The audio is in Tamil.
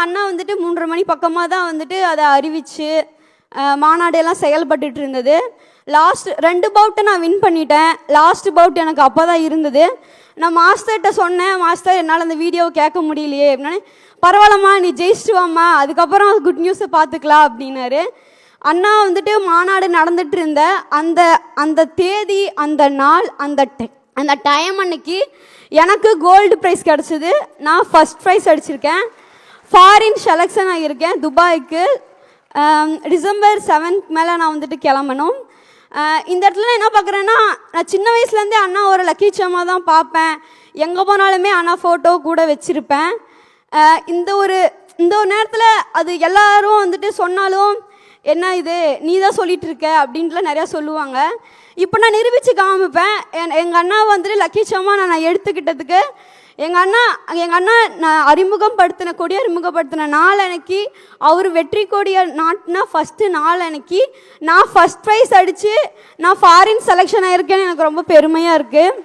அண்ணா வந்துட்டு 3:30 மணி பக்கமாக தான் வந்துட்டு அதை அறிவிச்சு மாநாடெல்லாம் செயல்பட்டுட்டு இருந்தது. லாஸ்ட் 2 பவுட்டை நான் வின் பண்ணிட்டேன். லாஸ்ட் பவுட் எனக்கு அப்போ தான் இருந்தது. நான் மாஸ்டர்கிட்ட சொன்னேன், மாஸ்டர் என்னால் அந்த வீடியோவை கேட்க முடியலையே அப்படின்னா, பரவாயில்லம்மா நீ ஜெயிச்சுட்டு வாம்மா, அதுக்கப்புறம் குட் நியூஸை பார்த்துக்கலாம் அப்படின்னாரு. அண்ணா வந்துட்டு மாநாடு நடந்துட்டு இருந்த அந்த தேதி, அந்த நாள், அந்த டைம் அன்னைக்கு எனக்கு கோல்டு ப்ரைஸ் கிடச்சிது. நான் ஃபஸ்ட் ப்ரைஸ் அடிச்சிருக்கேன். ஃபாரின் செலெக்ஷன் ஆகியிருக்கேன் துபாய்க்கு. டிசம்பர் 7 மேலே நான் வந்துட்டு கிளம்பணும். இந்த இடத்துல என்ன பார்க்குறேன்னா, நான் சின்ன வயசுலேருந்தே அண்ணா ஒரு லக்கி சாமாக தான் பார்ப்பேன். எங்கே போனாலுமே அண்ணா ஃபோட்டோ கூட வச்சுருப்பேன். இந்த ஒரு நேரத்தில் அது எல்லாரும் வந்துட்டு சொன்னாலும், என்ன இது நீ தான் சொல்லிட்டு இருக்க அப்படின்ட்டுலாம் நிறையா சொல்லுவாங்க. இப்போ நான் நிரூபித்து காமிப்பேன். எங்கள் அண்ணா வந்துட்டு லக்கி சாமா நான் எடுத்துக்கிட்டதுக்கு எங்கள் அண்ணா நான் கொடி அறிமுகப்படுத்தின நாள் அன்னைக்கு, அவர் வெற்றி கொடியை நாட்டினா ஃபஸ்ட்டு நாள் அன்னைக்கு நான் ஃபஸ்ட் ப்ரைஸ் அடித்து நான் ஃபாரின் செலெக்ஷன் ஆகிருக்கேன்னு எனக்கு ரொம்ப பெருமையாக இருக்குது.